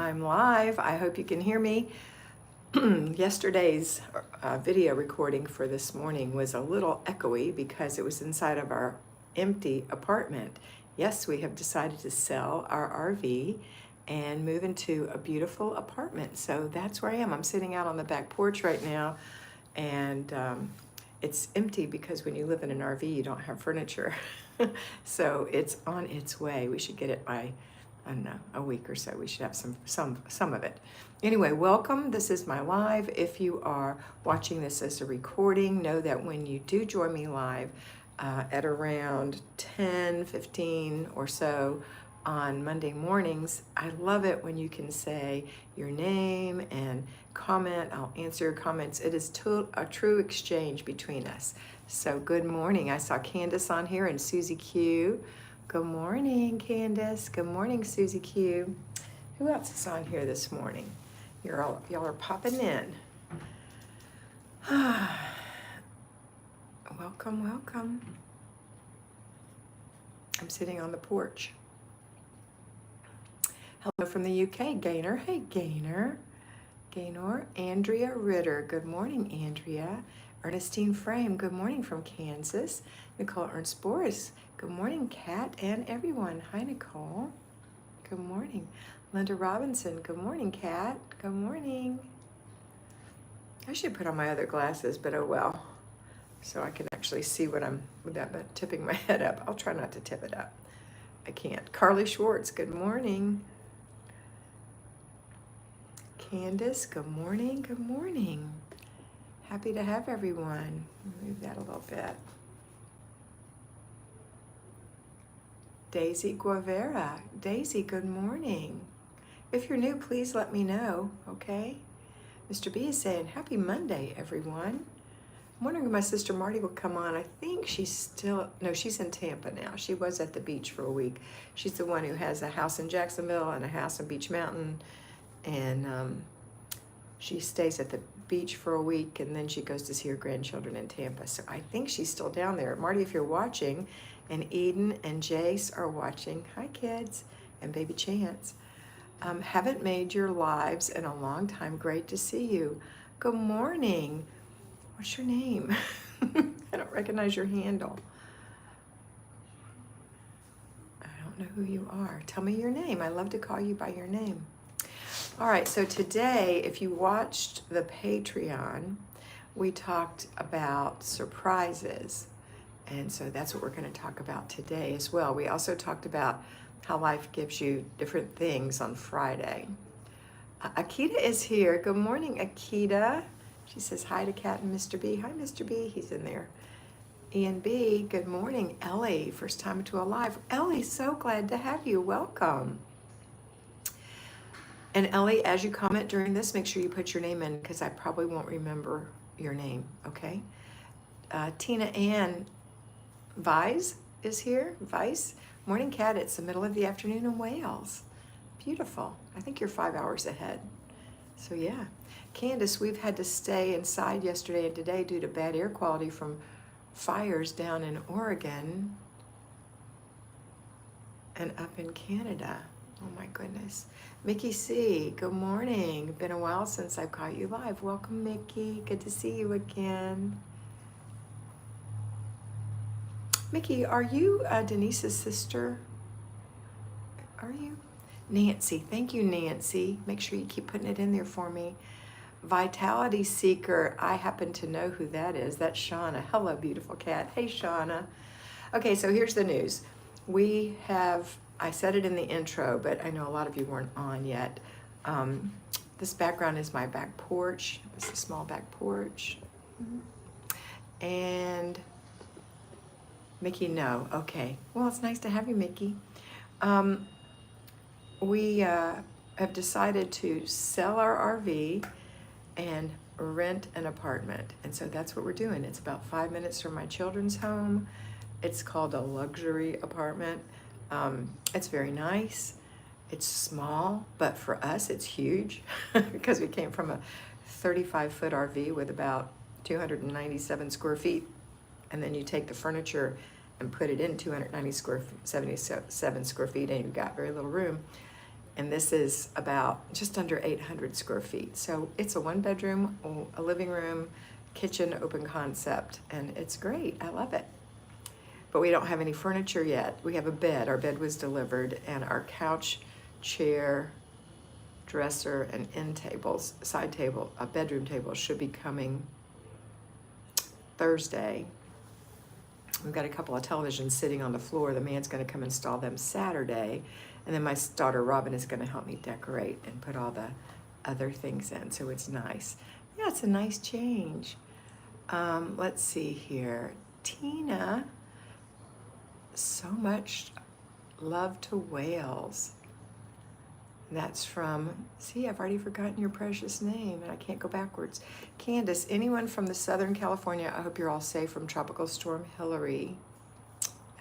I'm live. I hope you can hear me. Yesterday's video recording for this morning was a little echoey because it was inside of our empty apartment. Yes, we have decided to sell our RV and move into a beautiful apartment. So that's where I am. I'm sitting out on the back porch right now, and it's empty because when you live in an RV, you don't have furniture. So it's on its way. We should get it by, I don't know, a week or so. We should have some of it. Anyway, welcome. This is my live. If you are watching this as a recording, know that when you do join me live at around 10:15 or so on Monday mornings, I love it when you can say your name and comment. I'll answer your comments. It is a true exchange between us. So good morning. I saw Candace on here and Susie Q. Good morning, Candace. Good morning, Susie Q. Who else is on here this morning? Y'all are popping in. Welcome, welcome. I'm sitting on the porch. Hello from the UK, Gaynor. Hey, Gaynor. Gaynor. Andrea Ritter. Good morning, Andrea. Ernestine Frame. Good morning from Kansas. Nicole Ernst Boris. Good morning, Kat and everyone. Hi, Nicole. Good morning. Linda Robinson. Good morning, Kat. Good morning. I should put on my other glasses, but oh well. So I can actually see what I'm without tipping my head up. I'll try not to tip it up. I can't. Carly Schwartz. Good morning. Candace. Good morning. Good morning. Happy to have everyone. Move that a little bit. Daisy Guevara. Daisy, good morning. If you're new, please let me know, okay? Mr. B is saying, happy Monday, everyone. I'm wondering if my sister Marty will come on. I think she's in Tampa now. She was at the beach for a week. She's the one who has a house in Jacksonville and a house in Beach Mountain. And she stays at the beach for a week, and then she goes to see her grandchildren in Tampa. So I think she's still down there. Marty, if you're watching, and Eden and Jace are watching. Hi, kids, and baby Chance. Haven't made your lives in a long time. Great to see you. Good morning. What's your name? I don't recognize your handle. I don't know who you are. Tell me your name. I love to call you by your name. All right, so today, if you watched the Patreon, we talked about surprises. And so that's what we're going to talk about today as well. We also talked about how life gives you different things on Friday. Akita is here. Good morning, Akita. She says hi to Kat and Mr. B. Hi, Mr. B. He's in there. Ian B. Good morning. Ellie, first time to a live. Ellie, so glad to have you. Welcome. And Ellie, as you comment during this, make sure you put your name in because I probably won't remember your name, okay? Tina Ann Vise is here. Vice. Morning, Kat. It's the middle of the afternoon in Wales. Beautiful. I think you're 5 hours ahead. So yeah. Candace, we've had to stay inside yesterday and today due to bad air quality from fires down in Oregon and up in Canada. Oh my goodness. Mickey C, good morning. Been a while since I've caught you live. Welcome, Mickey. Good to see you again. Mickey, are you Denise's sister? Are you? Nancy, thank you, Nancy. Make sure you keep putting it in there for me. Vitality Seeker, I happen to know who that is. That's Shauna. Hello, beautiful cat. Hey, Shauna. Okay, so here's the news. I said it in the intro, but I know a lot of you weren't on yet. This background is my back porch. It's a small back porch. And Mickey, no. Okay. Well, it's nice to have you, Mickey. We have decided to sell our RV and rent an apartment. And so that's what we're doing. It's about 5 minutes from my children's home. It's called a luxury apartment. It's very nice. It's small, but for us, it's huge because we came from a 35-foot RV with about 297 square feet. And then you take the furniture and put it in 277 square feet, and you've got very little room. And this is about just under 800 square feet. So it's a 1-bedroom, a living room, kitchen, open concept, and it's great. I love it. But we don't have any furniture yet. We have a bed. Our bed was delivered, and our couch, chair, dresser, and end tables, side table, a bedroom table should be coming Thursday. We've got a couple of televisions sitting on the floor. The man's going to come install them Saturday. And then my daughter Robin is going to help me decorate and put all the other things in. So it's nice. Yeah, it's a nice change. Let's see here. Tina, so much love to Wales. That's from, see, I've already forgotten your precious name and I can't go backwards. Candace, anyone from the Southern California, I hope you're all safe from Tropical Storm Hillary.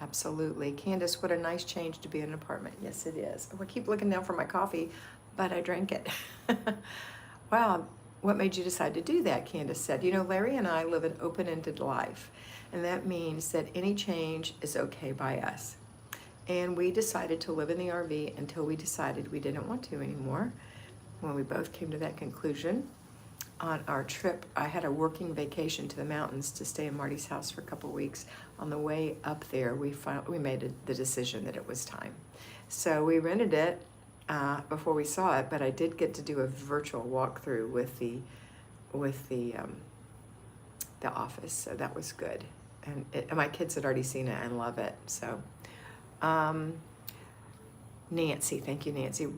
Absolutely. Candace, what a nice change to be in an apartment. Yes, it is. Oh, I keep looking down for my coffee, but I drank it. Wow, what made you decide to do that? Candace said, you know, Larry and I live an open-ended life, and that means that any change is okay by us. And we decided to live in the RV until we decided we didn't want to anymore. When we both came to that conclusion, on our trip, I had a working vacation to the mountains to stay in Marty's house for a couple weeks. On the way up there, we made the decision that it was time. So we rented it before we saw it, but I did get to do a virtual walkthrough with the office, so that was good. And my kids had already seen it and love it. So, Nancy, thank you, Nancy.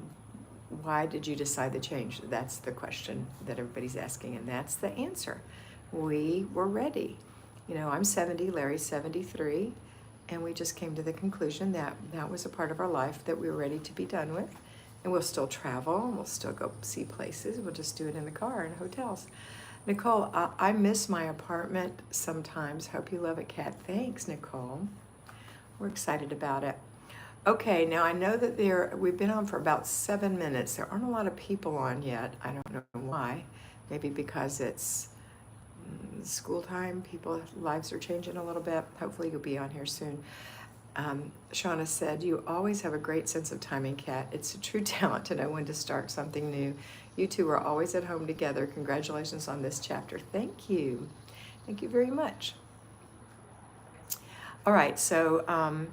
Why did you decide to change? That's the question that everybody's asking, and that's the answer. We were ready. You know, I'm 70, Larry's 73, and we just came to the conclusion that that was a part of our life that we were ready to be done with. And we'll still travel, and we'll still go see places. We'll just do it in the car and hotels. Nicole, I miss my apartment sometimes. Hope you love it, Kat. Thanks, Nicole. We're excited about it. Okay, now I know that we've been on for about 7 minutes. There aren't a lot of people on yet. I don't know why. Maybe because it's school time. People's lives are changing a little bit. Hopefully you'll be on here soon. Shauna said, you always have a great sense of timing, Kat. It's a true talent to know when to start something new. You two are always at home together. Congratulations on this chapter. Thank you. Thank you very much. All right, so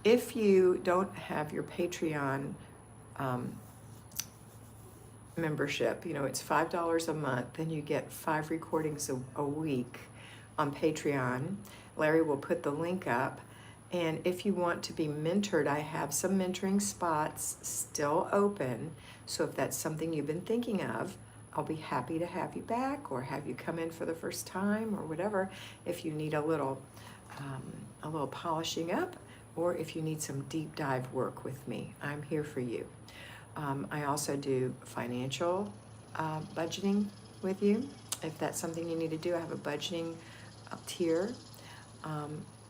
if you don't have your Patreon membership, you know, it's $5 a month, and you get 5 recordings a week on Patreon. Larry will put the link up. And if you want to be mentored, I have some mentoring spots still open. So if that's something you've been thinking of, I'll be happy to have you back or have you come in for the first time or whatever. If you need a little polishing up, or if you need some deep dive work with me, I'm here for you. I also do financial budgeting with you. If that's something you need to do, I have a budgeting tier.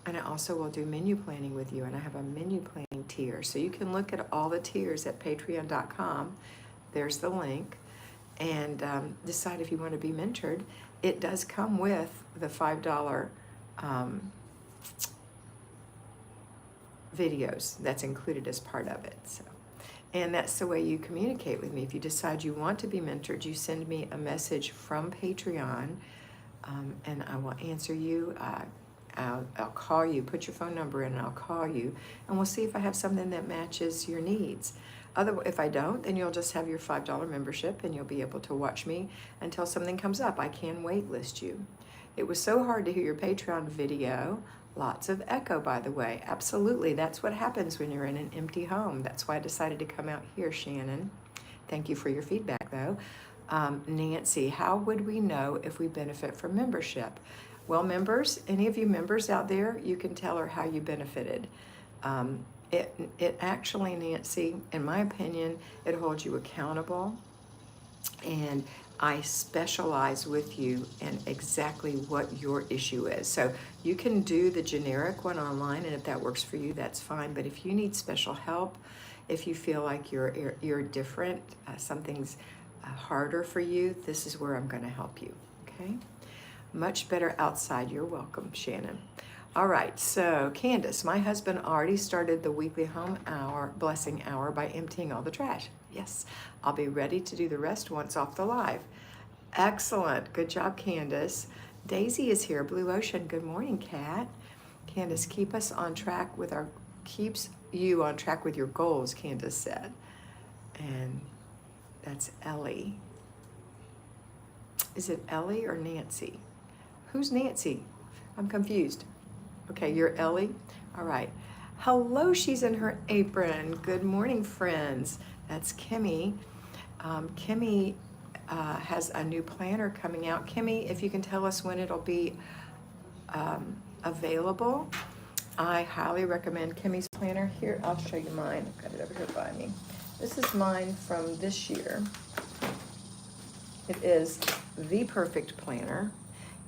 And I also will do menu planning with you, and I have a menu planning tier. So you can look at all the tiers at patreon.com. There's the link. And decide if you want to be mentored. It does come with the $5 videos. That's included as part of it. So, and that's the way you communicate with me. If you decide you want to be mentored, you send me a message from Patreon, and I will answer you. I'll call you, put your phone number in, and I'll call you, and we'll see if I have something that matches your needs. If I don't, then you'll just have your $5 membership, and you'll be able to watch me until something comes up. I can wait list you. It was so hard to hear your Patreon video. Lots of echo, by the way. Absolutely, that's what happens when you're in an empty home. That's why I decided to come out here, Shannon. Thank you for your feedback, though. Nancy, how would we know if we benefit from membership? Well, members, any of you members out there, you can tell her how you benefited. It actually, Nancy, in my opinion, it holds you accountable, and I specialize with you in exactly what your issue is. So you can do the generic one online, and if that works for you, that's fine. But if you need special help, if you feel like you're different, something's harder for you, this is where I'm going to help you, okay? Much better outside. You're welcome, Shannon. All right, so Candace, my husband already started the weekly home hour, blessing hour, by emptying all the trash. Yes, I'll be ready to do the rest once off the live. Excellent, good job, Candace. Daisy is here, Blue Ocean. Good morning, Kat. Candace, keeps you on track with your goals, Candace said. And that's Ellie. Is it Ellie or Nancy? Who's Nancy? I'm confused. Okay, you're Ellie? All right. Hello, she's in her apron. Good morning, friends. That's Kimmy. Kimmy has a new planner coming out. Kimmy, if you can tell us when it'll be available, I highly recommend Kimmy's planner. Here, I'll show you mine. I've got it over here by me. This is mine from this year. It is the perfect planner.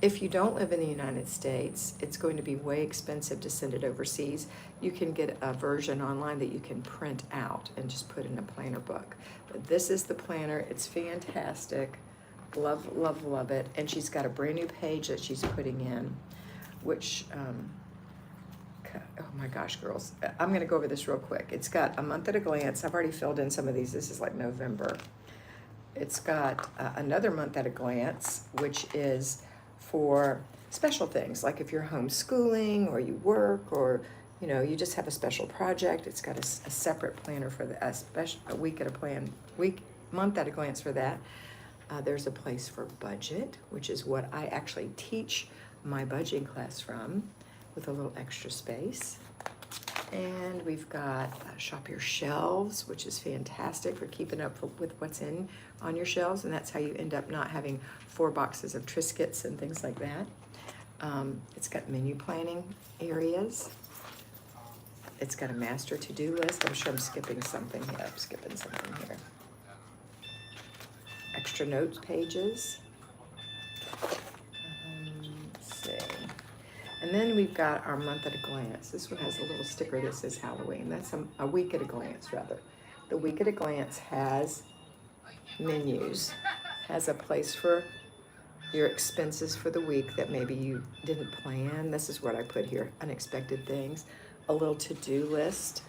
If you don't live in the United States, it's going to be way expensive to send it overseas. You can get a version online that you can print out and just put in a planner book. But this is the planner. It's fantastic. Love, love, love it. And she's got a brand new page that she's putting in, which, oh my gosh, girls. I'm going to go over this real quick. It's got a month at a glance. I've already filled in some of these. This is like November. It's got another month at a glance, which is for special things, like if you're homeschooling or you work or you just have a special project. It's got a separate planner for the month at a glance for that. There's a place for budget, which is what I actually teach my budgeting class from, with a little extra space. And we've got Shop Your Shelves, which is fantastic for keeping up with what's on your shelves, and that's how you end up not having 4 boxes of Triscuits and things like that. It's got menu planning areas. It's got a master to-do list. I'm sure I'm skipping something here. I'm skipping something here. Extra notes pages. Let's see. And then we've got our month at a glance. This one has a little sticker that says Halloween. That's a week at a glance, rather. The week at a glance has menus, has a place for your expenses for the week that maybe you didn't plan. This is what I put here, unexpected things. A little to-do list,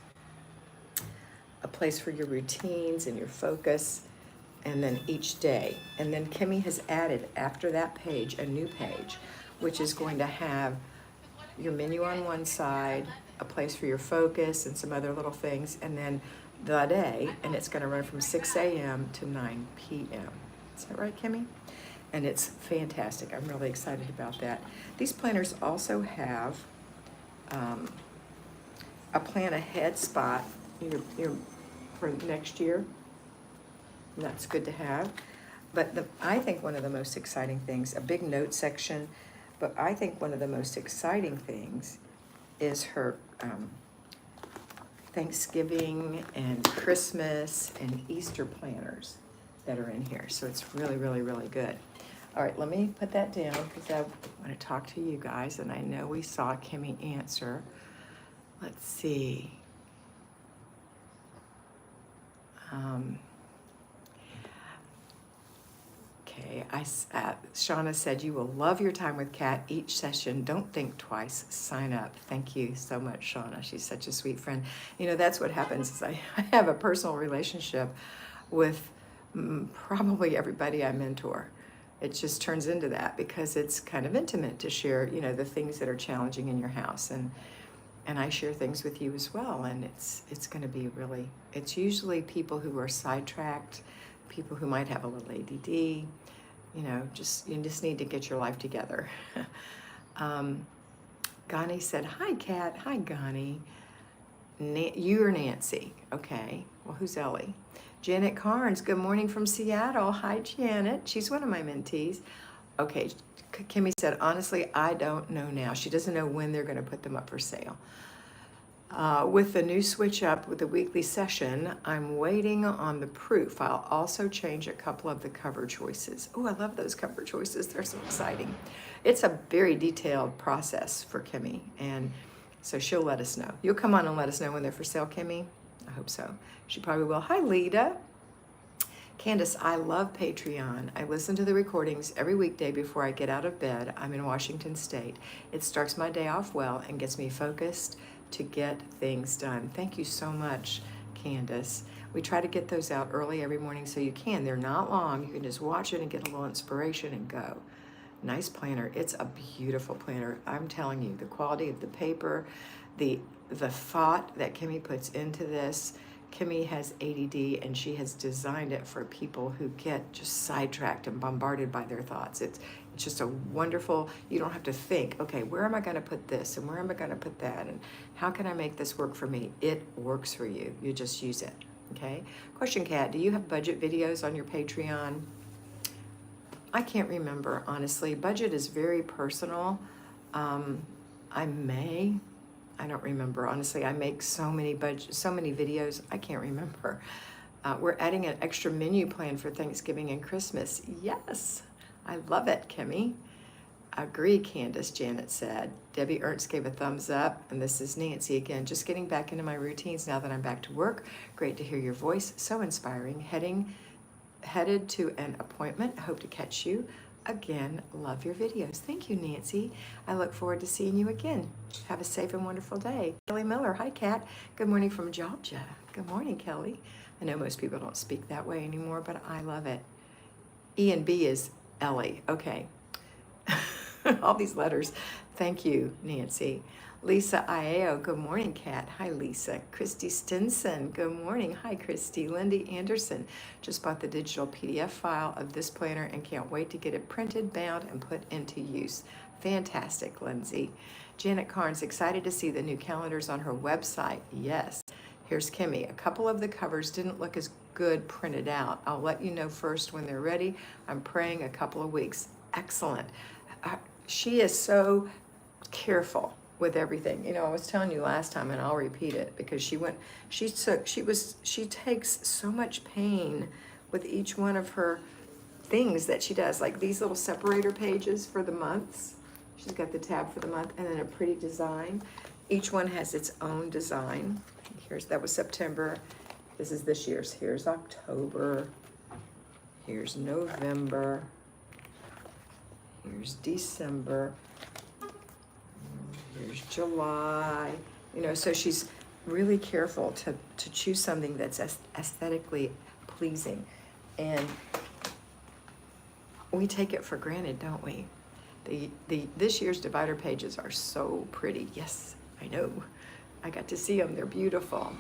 a place for your routines and your focus, and then each day. And then Kimmy has added, after that page, a new page, which is going to have your menu on one side, a place for your focus and some other little things, and then the day, and it's going to run from 6 a.m. to 9 p.m. Is that right, Kimmy? And it's fantastic. I'm really excited about that. These planners also have a plan ahead spot for next year. And that's good to have. But I think one of the most exciting things, a big note section, but I think one of the most exciting things is her Thanksgiving and Christmas and Easter planners that are in here. So it's really, really, really good. All right, let me put that down because I want to talk to you guys, and I know we saw Kimmy answer. Let's see. Okay, Shauna said, you will love your time with Kat each session. Don't think twice, sign up. Thank you so much, Shauna. She's such a sweet friend. That's what happens is I have a personal relationship with probably everybody I mentor. It just turns into that because it's kind of intimate to share, the things that are challenging in your house. And I share things with you as well. And it's going to be really, it's usually people who are sidetracked, people who might have a little ADD, you just need to get your life together. Gani said, hi, Kat. Hi, Gani. You're Nancy. Okay. Well, who's Ellie? Janet Carnes, good morning from Seattle. Hi, Janet. She's one of my mentees. Okay. Kimmy said, honestly, I don't know now. She doesn't know when they're going to put them up for sale. With the new switch up with the weekly session, I'm waiting on the proof. I'll also change a couple of the cover choices. Oh, I love those cover choices. They're so exciting. It's a very detailed process for Kimmy, and so she'll let us know. You'll come on and let us know when they're for sale, Kimmy? I hope so. She probably will. Hi, Lita. Candace, I love Patreon. I listen to the recordings every weekday before I get out of bed. I'm in Washington State. It starts my day off well and gets me focused to get things done. Thank you so much, Candace. We try to get those out early every morning so you can. They're not long. You can just watch it and get a little inspiration and go. Nice planner. It's a beautiful planner. I'm telling you, the quality of the paper, the thought that Kimmy puts into this. Kimmy has ADD and she has designed it for people who get just sidetracked and bombarded by their thoughts. It's just a wonderful, you don't have to think, okay, where am I going to put this and where am I going to put that and how can I make this work for me? It works for you. You just use it. Okay. Question, Kat, do you have budget videos on your Patreon? I can't remember, honestly. Budget is very personal. I don't remember, honestly. I make so many videos, I can't remember. We're adding an extra menu plan for Thanksgiving and Christmas. Yes, I love it, Kimmy. Agree, Candace, Janet said. Debbie Ernst gave a thumbs up, and this is Nancy again. Just getting back into my routines now that I'm back to work. Great to hear your voice, so inspiring. Headed to an appointment. Hope to catch you again. Love your videos. Thank you, Nancy. I look forward to seeing you again. Have a safe and wonderful day. Kelly Miller. Hi, Kat. Good morning from Georgia. Good morning, Kelly. I know most people don't speak that way anymore, but I love it. E and B is Ellie. Okay. All these letters. Thank you, Nancy. Lisa Iao, good morning, Kat. Hi, Lisa. Christy Stinson, good morning. Hi, Christy. Lindy Anderson, just bought the digital PDF file of this planner and can't wait to get it printed, bound, and put into use. Fantastic, Lindsay. Janet Carnes, excited to see the new calendars on her website. Yes. Here's Kimmy. A couple of the covers didn't look as good printed out. I'll let you know first when they're ready. I'm praying a couple of weeks. Excellent. She is so careful with everything. You know, I was telling you last time, and I'll repeat it because she takes so much pain with each one of her things that she does, like these little separator pages for the months. She's got the tab for the month and then a pretty design. Each one has its own design. That was September. This is this year's. Here's October. Here's November. Here's December. Here's July. You know, so she's really careful to choose something that's aesthetically pleasing. And we take it for granted, don't we? This year's divider pages are so pretty. Yes, I know. I got to see them. They're beautiful.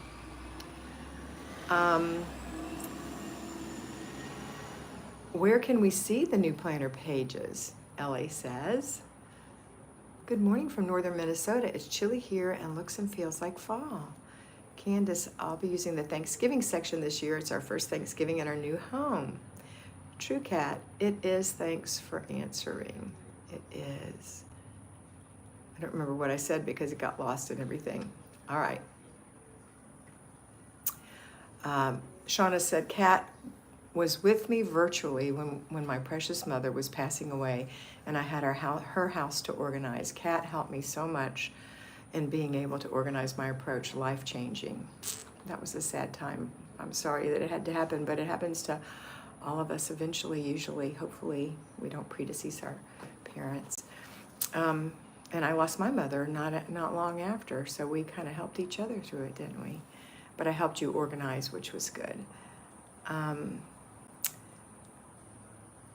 Where can we see the new planner pages? Ellie says. Good morning from northern Minnesota. It's chilly here and looks and feels like fall. Candace, I'll be using the Thanksgiving section this year. It's our first Thanksgiving in our new home. True, Kat, it is. Thanks for answering. It is. I don't remember what I said because it got lost in everything. All right. Shauna said, Kat was with me virtually when my precious mother was passing away and I had her house to organize. Kat helped me so much in being able to organize my approach, life-changing. That was a sad time. I'm sorry that it had to happen, but it happens to all of us eventually, usually, hopefully. We don't predecease our parents. And I lost my mother not long after, so we kind of helped each other through it, didn't we? But I helped you organize, which was good.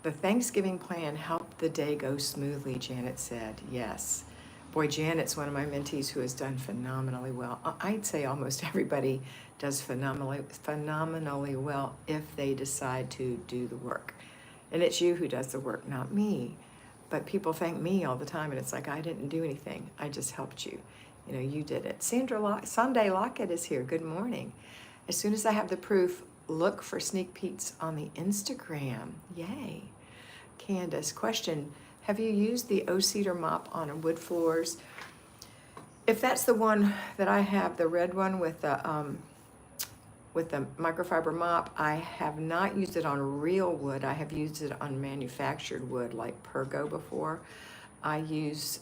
The Thanksgiving plan helped the day go smoothly, Janet said. Yes. Boy, Janet's one of my mentees who has done phenomenally well. I'd say almost everybody does phenomenally well if they decide to do the work. And it's you who does the work, not me. But people thank me all the time, and it's like, I didn't do anything. I just helped you. You know, you did it. Sunday Lockett is here. Good morning. As soon as I have the proof, look for sneak peeks on the Instagram. Yay. Candace, question, have you used the O-Cedar mop on wood floors? If that's the one that I have, the red one with the microfiber mop, I have not used it on real wood. I have used it on manufactured wood like Pergo before. I use,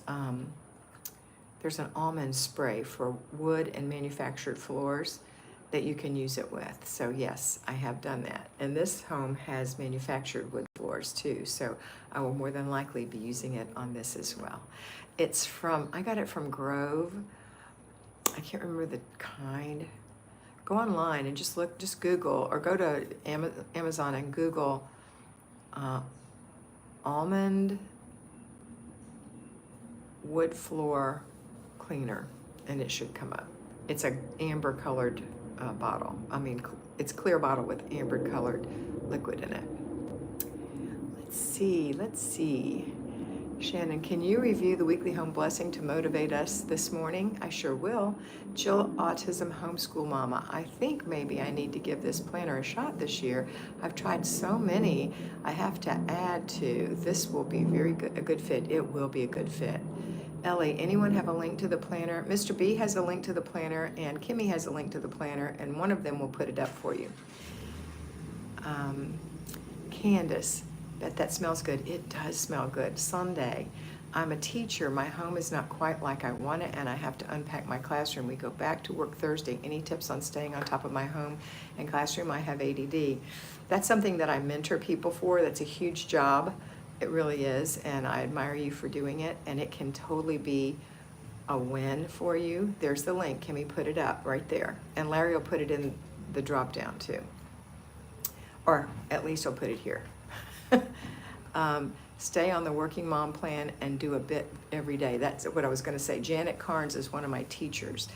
there's an almond spray for wood and manufactured floors. that you can use it with. So yes, I have done that. And this home has manufactured wood floors too, so I will more than likely be using it on this as well. It's from, I got it from Grove. I can't remember the kind. Go online and just look, just Google, or go to Amazon and Google almond wood floor cleaner, and it should come up. It's a amber colored bottle. I mean, it's clear bottle with amber colored liquid in it. Let's see. Shannon, can you review the weekly home blessing to motivate us this morning? I sure will. Jill, autism homeschool mama. I think maybe I need to give this planner a shot this year. I've tried so many. I have to add to. This will be a good fit. It will be a good fit. Ellie, anyone have a link to the planner? Mr. B has a link to the planner, and Kimmy has a link to the planner, and one of them will put it up for you. Candace, bet that smells good. It does smell good. Sunday, I'm a teacher. My home is not quite like I want it, and I have to unpack my classroom. We go back to work Thursday. Any tips on staying on top of my home and classroom? I have ADD. That's something that I mentor people for. That's a huge job. It really is, and I admire you for doing it, and it can totally be a win for you. There's the link. Kimmy put it up right there, and Larry will put it in the drop down too, or at least he'll put it here. Stay on the working mom plan and do a bit every day. That's what I was going to say. Janet Carnes is one of my teachers,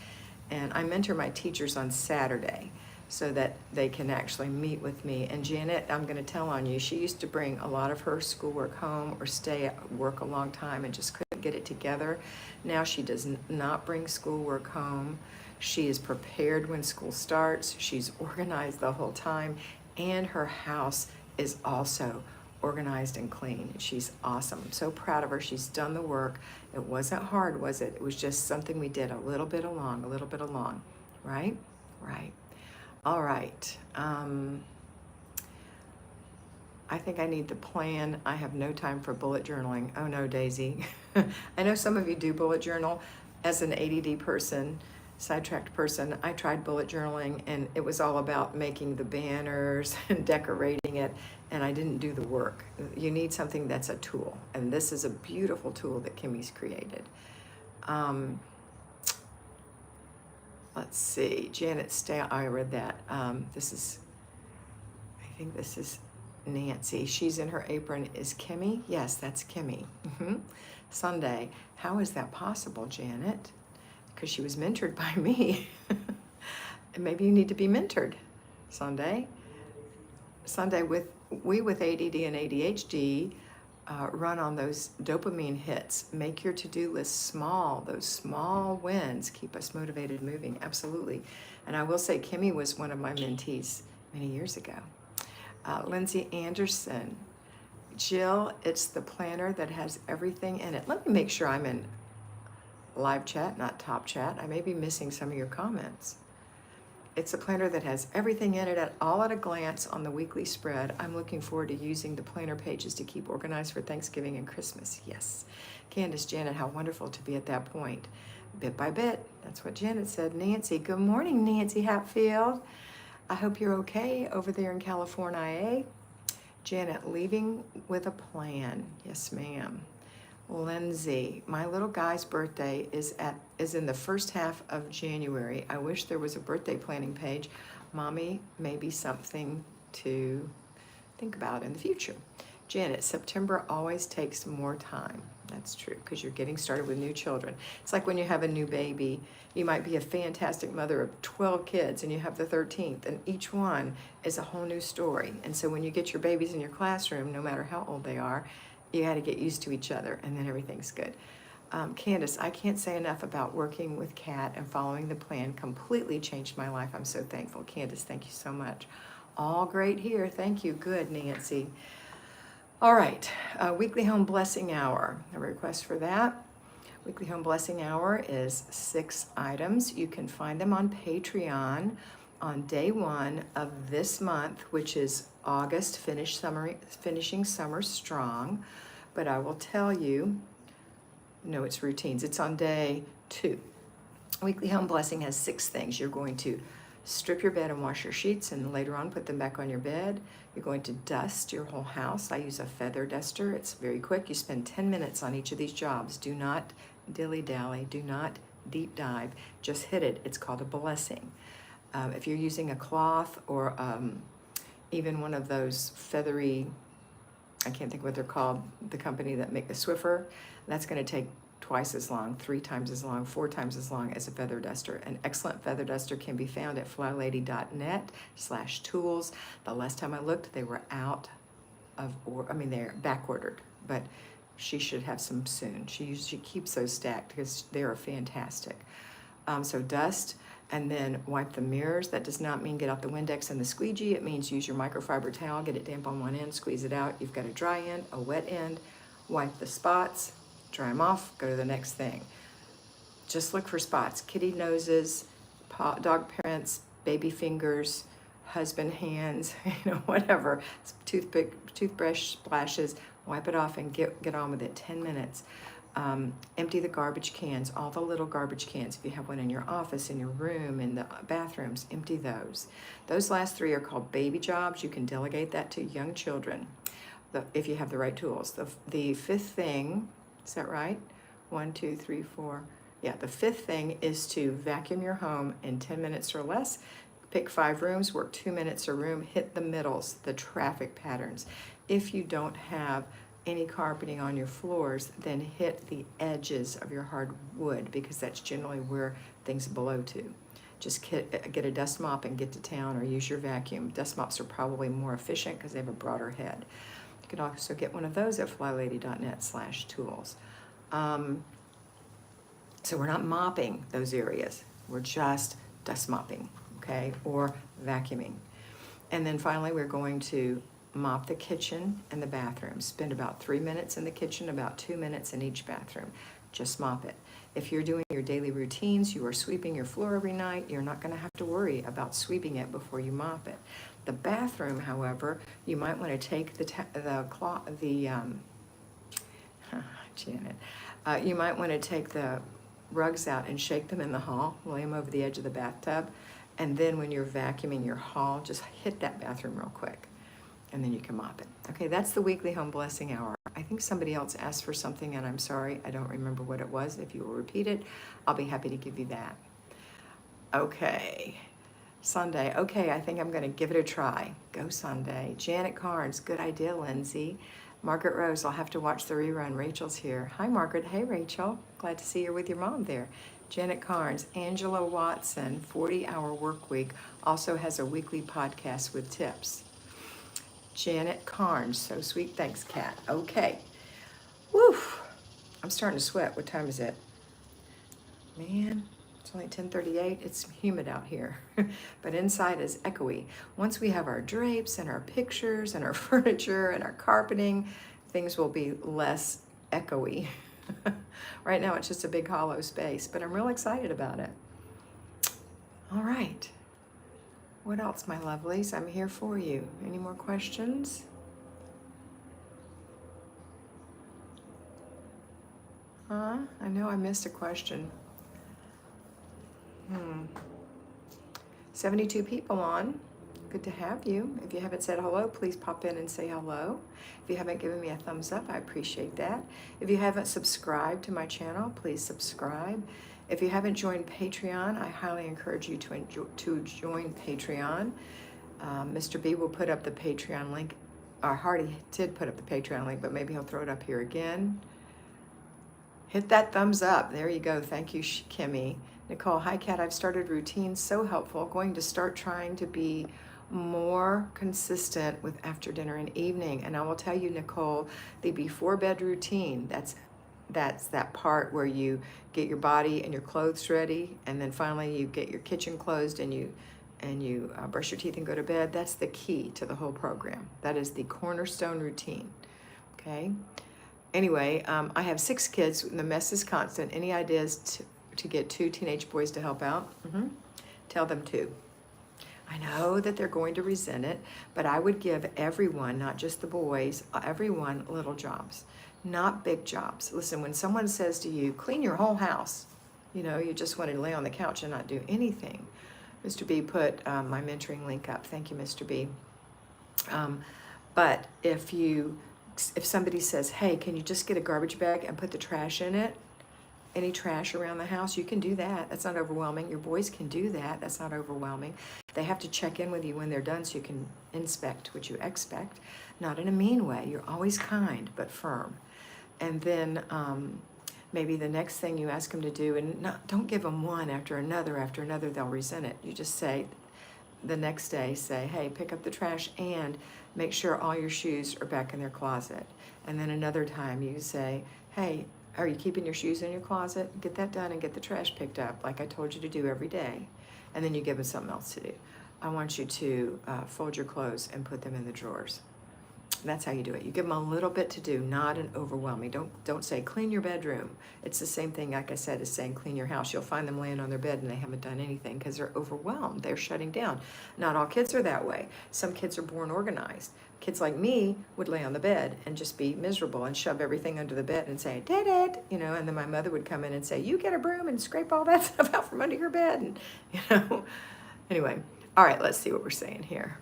and I mentor my teachers on Saturday so that they can actually meet with me. And Janet, I'm going to tell on you, she used to bring a lot of her schoolwork home or stay at work a long time and just couldn't get it together. Now she does not bring schoolwork home. She is prepared when school starts. She's organized the whole time, and her house is also organized and clean. She's awesome. I'm so proud of her. She's done the work. It wasn't hard, was it? It was just something we did a little bit along, right? Right. All right. I think I need the plan. I have no time for bullet journaling. Oh no, Daisy. I know some of you do bullet journal. As an ADD person, sidetracked person, I tried bullet journaling, and it was all about making the banners and decorating it, and I didn't do the work. You need something that's a tool, and this is a beautiful tool that Kimmy's created. Let's see, Janet I read that. I think this is Nancy. She's in her apron. Is Kimmy? Yes, that's Kimmy. Sunday. How is that possible, Janet? Because she was mentored by me. And maybe you need to be mentored. Sunday, we with ADD and ADHD run on those dopamine hits. Make your to-do list small. Those small wins keep us motivated, moving. Absolutely. And I will say Kimmy was one of my mentees many years ago. Lindsay Anderson. Jill, it's the planner that has everything in it. Let me make sure I'm in live chat, not top chat. I may be missing some of your comments. It's a planner that has everything in it all at a glance on the weekly spread. I'm looking forward to using the planner pages to keep organized for Thanksgiving and Christmas. Yes. Candace, Janet, how wonderful to be at that point. Bit by bit. That's what Janet said. Nancy, good morning, Nancy Hatfield. I hope you're okay over there in California. Janet, leaving with a plan. Yes, ma'am. Lindsay, my little guy's birthday is in the first half of January. I wish there was a birthday planning page. Mommy, maybe something to think about in the future. Janet, September always takes more time. That's true, because you're getting started with new children. It's like when you have a new baby, you might be a fantastic mother of 12 kids and you have the 13th, and each one is a whole new story. And so when you get your babies in your classroom, no matter how old they are, you got to get used to each other, and then everything's good. Candace, I can't say enough about working with Kat and following the plan. Completely changed my life. I'm so thankful. Candace, thank you so much. All great here. Thank you. Good, Nancy. All right, Weekly Home Blessing Hour. A request for that. Weekly Home Blessing Hour is 6 items. You can find them on Patreon on day 1 of this month, which is August, finishing summer strong. But I will tell you, no, it's routines. It's on day 2. Weekly Home Blessing has 6 things you're going to strip your bed and wash your sheets, and later on put them back on your bed. You're going to dust your whole house. I use a feather duster. It's very quick. You spend 10 minutes on each of these jobs. Do not dilly-dally. Do not deep dive. Just hit it. It's called a blessing. If you're using a cloth or even one of those feathery, I can't think what they're called, the company that make the Swiffer, that's going to take twice as long, 3 times as long, 4 times as long as a feather duster. An excellent feather duster can be found at flylady.net/tools. The last time I looked, they were out of, they're back ordered, but she should have some soon. She keeps those stacked because they are fantastic. So dust and then wipe the mirrors. That does not mean get out the Windex and the squeegee. It means use your microfiber towel, get it damp on one end, squeeze it out. You've got a dry end, a wet end, wipe the spots, dry them off, go to the next thing. Just look for spots, kitty noses, dog prints, baby fingers, husband hands, whatever, toothbrush splashes, wipe it off and get on with it, 10 minutes. Empty the garbage cans, all the little garbage cans. If you have one in your office, in your room, in the bathrooms, empty those. Those last 3 are called baby jobs. You can delegate that to young children if you have the right tools. The 5th thing, is that right? 1, 2, 3, 4. Yeah, the 5th thing is to vacuum your home in 10 minutes or less. Pick 5 rooms, work 2 minutes a room, hit the middles, the traffic patterns. If you don't have any carpeting on your floors, then hit the edges of your hardwood because that's generally where things blow to. Just get a dust mop and get to town or use your vacuum. Dust mops are probably more efficient because they have a broader head. You can also get one of those at flylady.net/tools. So we're not mopping those areas. We're just dust mopping, okay, or vacuuming. And then finally, we're going to mop the kitchen and the bathroom. Spend about 3 minutes in the kitchen, about 2 minutes in each bathroom. Just mop it. If you're doing your daily routines, you are sweeping your floor every night, you're not going to have to worry about sweeping it before you mop it. The bathroom, however, you might want to take you might want to take the rugs out and shake them in the hall, lay them over the edge of the bathtub, and then when you're vacuuming your hall, just hit that bathroom real quick. And then you can mop it. Okay, that's the weekly home blessing hour. I think somebody else asked for something and I'm sorry, I don't remember what it was. If you will repeat it, I'll be happy to give you that. Okay, Sunday. Okay, I think I'm gonna give it a try. Go Sunday. Janet Carnes, good idea, Lindsay. Margaret Rose, I'll have to watch the rerun. Rachel's here. Hi, Margaret. Hey, Rachel. Glad to see you with your mom there. Janet Carnes, Angela Watson, 40-hour work week, also has a weekly podcast with tips. Janet Carnes, so sweet. Thanks, Kat. Okay. Woo! I'm starting to sweat. What time is it? Man, it's only 10:38. It's humid out here, but inside is echoey. Once we have our drapes and our pictures and our furniture and our carpeting, things will be less echoey. Right now, it's just a big hollow space, but I'm real excited about it. All right. What else, my lovelies? I'm here for you. Any more questions? I know I missed a question. 72 people on. Good to have you. If you haven't said hello, please pop in and say hello. If you haven't given me a thumbs up, I appreciate that. If you haven't subscribed to my channel, please subscribe. If you haven't joined Patreon, I highly encourage you to join Patreon. Mr. B will put up the Patreon link, or Hardy did put up the Patreon link, but maybe he'll throw it up here again. Hit that thumbs up. There you go. Thank you, Kimmy. Nicole, hi, Kat. I've started routines. So helpful. Going to start trying to be more consistent with after dinner and evening. And I will tell you, Nicole, the before bed routine, that's that part where you get your body and your clothes ready, and then finally you get your kitchen closed and you brush your teeth and go to bed. That's the key to the whole program. That is the cornerstone routine. Okay. Anyway, I have 6 kids. The mess is constant. Any ideas to get 2 teenage boys to help out? Tell them to. I know that they're going to resent it, but I would give everyone, not just the boys, everyone little jobs. Not big jobs. Listen, when someone says to you, clean your whole house, you just want to lay on the couch and not do anything. Mr. B put my mentoring link up. Thank you, Mr. B. But if somebody says, hey, can you just get a garbage bag and put the trash in it? Any trash around the house, you can do that. That's not overwhelming. Your boys can do that. That's not overwhelming. They have to check in with you when they're done so you can inspect what you expect. Not in a mean way. You're always kind but firm. And then maybe the next thing you ask them to do, and don't give them one after another, they'll resent it. You just say, the next day, say, hey, pick up the trash and make sure all your shoes are back in their closet. And then another time you say, hey, are you keeping your shoes in your closet? Get that done and get the trash picked up like I told you to do every day. And then you give them something else to do. I want you to fold your clothes and put them in the drawers. That's how you do it. You give them a little bit to do, not an overwhelming. Don't say clean your bedroom. It's the same thing, like I said, as saying clean your house. You'll find them laying on their bed and they haven't done anything because they're overwhelmed. They're shutting down. Not all kids are that way. Some kids are born organized. Kids like me would lay on the bed and just be miserable and shove everything under the bed and say, did it, and then my mother would come in and say, you get a broom and scrape all that stuff out from under your bed. And, anyway, all right, let's see what we're saying here.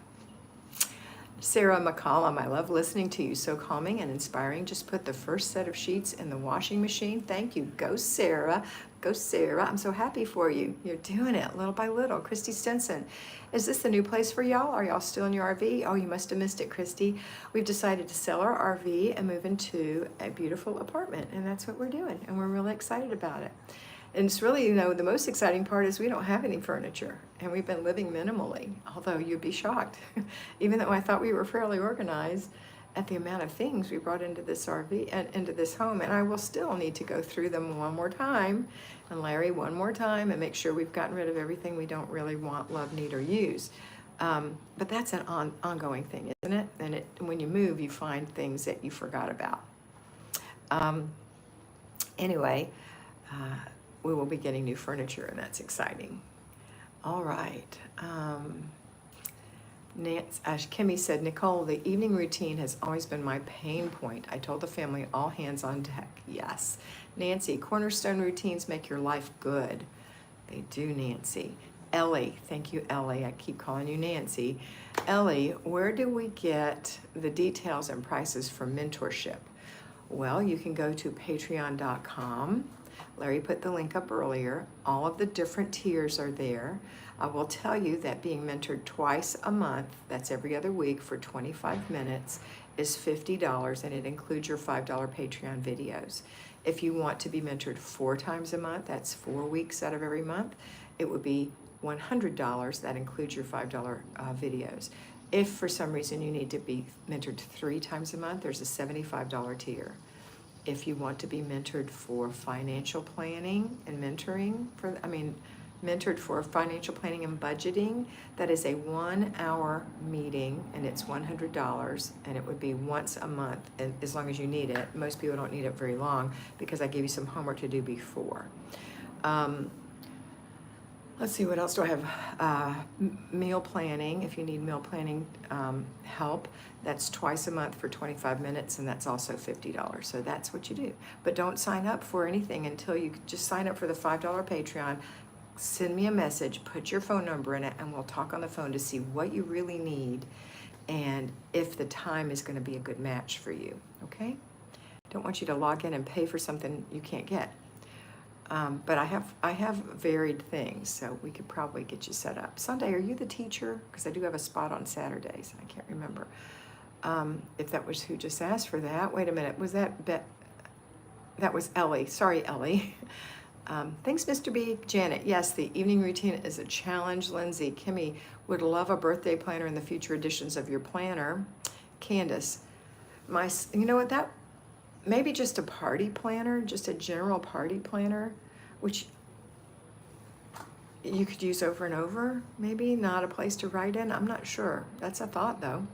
Sarah McCollum, I love listening to you. So calming and inspiring. Just put the first set of sheets in the washing machine. Thank you. Go, Sarah. Go, Sarah. I'm so happy for you. You're doing it little by little. Christy Stinson, is this the new place for y'all? Are y'all still in your RV? Oh, you must have missed it, Christy. We've decided to sell our RV and move into a beautiful apartment, and that's what we're doing, and we're really excited about it. And it's really, the most exciting part is we don't have any furniture, and we've been living minimally, although you'd be shocked. Even though I thought we were fairly organized at the amount of things we brought into this RV and into this home, and I will still need to go through them one more time, and Larry one more time, and make sure we've gotten rid of everything we don't really want, love, need, or use. But that's an ongoing thing, isn't it? And when you move, you find things that you forgot about. Anyway, we will be getting new furniture, and that's exciting. All right. Kimmy said, Nicole, the evening routine has always been my pain point. I told the family all hands on deck. Yes. Nancy, cornerstone routines make your life good. They do, Nancy. Ellie, thank you, Ellie. I keep calling you Nancy. Ellie, where do we get the details and prices for mentorship? Well, you can go to patreon.com. Larry put the link up earlier. All of the different tiers are there. I will tell you that being mentored twice a month, that's every other week for 25 minutes, is $50, and it includes your $5 Patreon videos. If you want to be mentored 4 times a month, that's 4 weeks out of every month, it would be $100. That includes your $5 videos. If for some reason you need to be mentored 3 times a month, there's a $75 tier. If you want to be mentored for financial planning and mentored for financial planning and budgeting, that is a 1-hour meeting, and it's $100, and it would be once a month, and as long as you need it. Most people don't need it very long because I gave you some homework to do before. Let's see, what else do I have? Meal planning, if you need meal planning help, that's twice a month for 25 minutes, and that's also $50. So that's what you do. But don't sign up for anything until you just sign up for the $5 Patreon. Send me a message, put your phone number in it, and we'll talk on the phone to see what you really need and if the time is going to be a good match for you, okay? Don't want you to log in and pay for something you can't get. But I have varied things, so we could probably get you set up. Sunday, are you the teacher? Because I do have a spot on Saturdays. I can't remember if that was who just asked for that. Wait a minute, was that that was Ellie. Sorry, Ellie. Thanks, Mr. B. Janet, yes, the evening routine is a challenge. Lindsay, Kimmy would love a birthday planner in the future editions of your planner. Candace, you know what, that maybe just a party planner, just a general party planner, which you could use over and over, maybe not a place to write in. I'm not sure. That's a thought, though.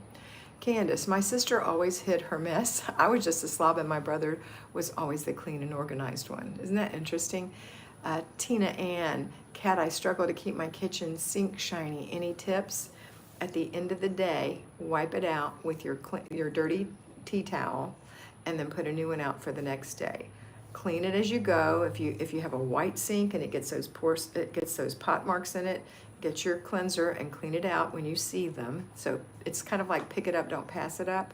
Candace, my sister always hid her mess. I was just a slob, and my brother was always the clean and organized one. Isn't that interesting? Tina Ann, Kat, I struggle to keep my kitchen sink shiny. Any tips? At the end of the day, wipe it out with your dirty tea towel, and then put a new one out for the next day. Clean it as you go. If you have a white sink and it gets those pot marks in it, get your cleanser and clean it out when you see them. So it's kind of like pick it up, don't pass it up.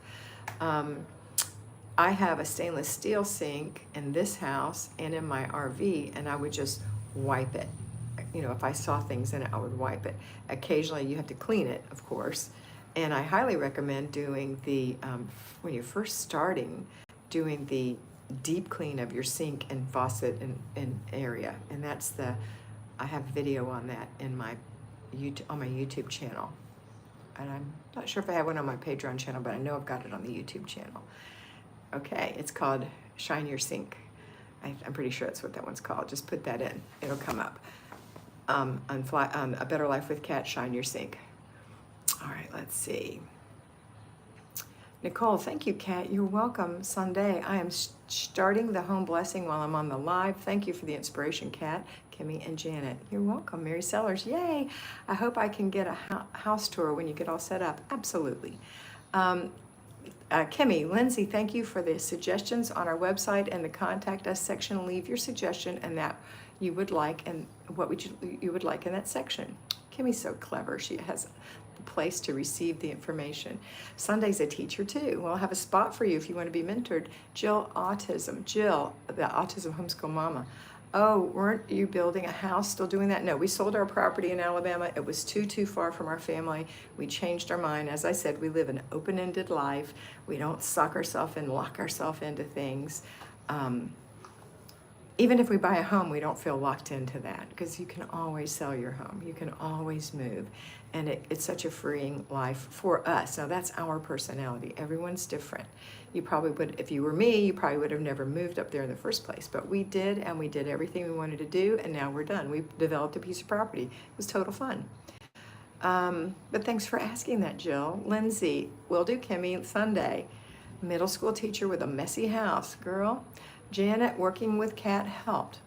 I have a stainless steel sink in this house and in my RV, and I would just wipe it. You know, if I saw things in it, I would wipe it. Occasionally you have to clean it, of course. And I highly recommend doing the, when you're first starting, doing the deep clean of your sink and faucet and area. And that's I have video on that in my on my YouTube channel. And I'm not sure if I have one on my Patreon channel, but I know I've got it on the YouTube channel. Okay, it's called Shine Your Sink. I'm pretty sure that's what that one's called. Just put that in, it'll come up. A Better Life with Kat, Shine Your Sink. All right, let's see. Nicole, thank you, Kat. You're welcome. Sunday, I am starting the home blessing while I'm on the live. Thank you for the inspiration, Kat, Kimmy, and Janet. You're welcome. Mary Sellers, yay. I hope I can get a house tour when you get all set up. Absolutely. Kimmy, Lindsay, thank you for the suggestions on our website and the contact us section. Leave your suggestion and that you would like and what you would like in that section. Kimmy's so clever. She has a place to receive the information. Sunday's a teacher too. We'll have a spot for you if you want to be mentored. Jill, autism. Jill, the autism homeschool mama. Oh, weren't you building a house, still doing that? No, we sold our property in Alabama. It was too far from our family. We changed our mind. As I said, we live an open-ended life. We don't suck ourselves and lock ourselves into things. Even if we buy a home, we don't feel locked into that because you can always sell your home. You can always move. And it's such a freeing life for us. Now, that's our personality. Everyone's different. You probably would, if you were me, you probably would have never moved up there in the first place. But we did, and we did everything we wanted to do, and now we're done. We developed a piece of property. It was total fun. But thanks for asking that, Jill. Lindsay, will do, Kimmy, Sunday. Middle school teacher with a messy house, girl. Janet, working with Kat helped.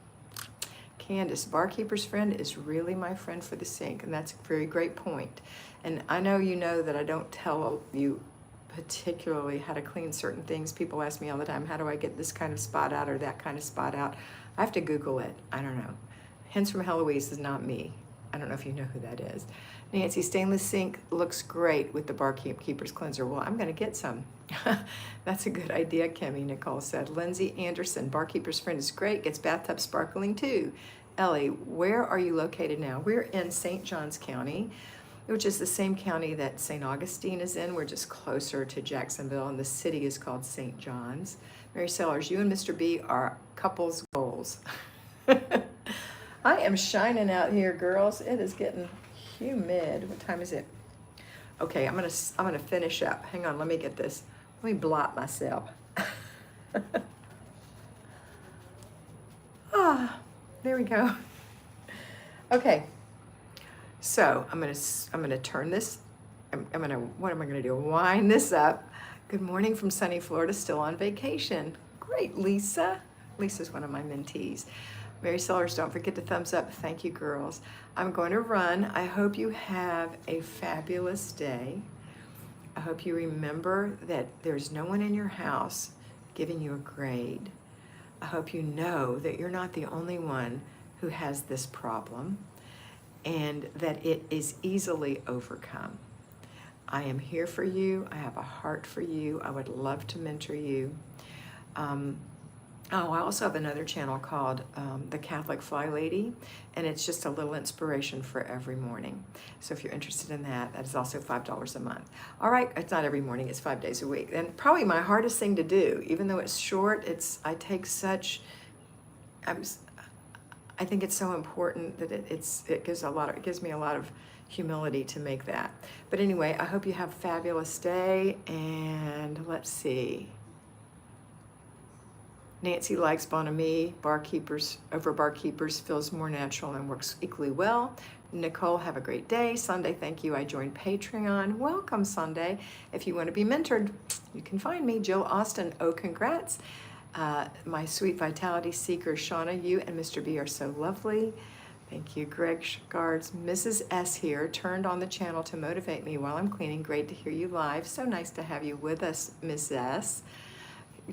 Candace, barkeeper's friend is really my friend for the sink, and that's a very great point. And I know you know that I don't tell you particularly how to clean certain things. People ask me all the time, how do I get this kind of spot out or that kind of spot out? I have to Google it. I don't know. Hints from Heloise is not me. I don't know if you know who that is. Nancy, stainless sink looks great with the barkeeper's cleanser. Well, I'm going to get some. That's a good idea, Kimmy, Nicole said. Lindsay Anderson, barkeeper's friend is great, gets bathtub sparkling too. Ellie, where are you located now? We're in St. Johns County, which is the same county that St. Augustine is in. We're just closer to Jacksonville, and the city is called St. John's. Mary Sellers, you and Mr. B are couples goals. I am shining out here, girls. It is getting humid. What time is it? Okay, I'm gonna finish up. Hang on, let me get this. Let me blot myself. There we go. Okay, so I'm gonna turn this. What am I gonna do? Wind this up. Good morning from sunny Florida, still on vacation. Great, Lisa. Lisa's one of my mentees. Mary Sellers, don't forget to thumbs up. Thank you, girls. I'm going to run. I hope you have a fabulous day. I hope you remember that there's no one in your house giving you a grade. I hope you know that you're not the only one who has this problem and that it is easily overcome. I am here for you. I have a heart for you. I would love to mentor you. I also have another channel called The Catholic Flylady, and it's just a little inspiration for every morning. So if you're interested in that, that is also $5 a month. All right, it's not every morning, it's 5 days a week. And probably my hardest thing to do, even though it's short, I think it's so important that it gives me a lot of humility to make that. But anyway, I hope you have a fabulous day, and let's see. Nancy likes bonhomie, barkeepers feels more natural and works equally well. Nicole, have a great day. Sunday, thank you. I joined Patreon. Welcome, Sunday. If you want to be mentored, you can find me. Jill Austin, oh, congrats. My sweet vitality seeker, Shauna, you and Mr. B are so lovely. Thank you, Greg Guards. Mrs. S here, turned on the channel to motivate me while I'm cleaning. Great to hear you live. So nice to have you with us, Ms. S.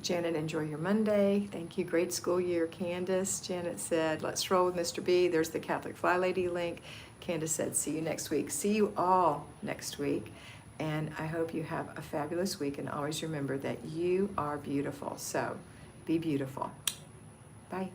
Janet, enjoy your Monday. Thank you. Great school year, Candace. Janet said, let's roll with Mr. B. There's the Catholic Flylady link. Candace said, see you next week. See you all next week. And I hope you have a fabulous week. And always remember that you are beautiful. So be beautiful. Bye.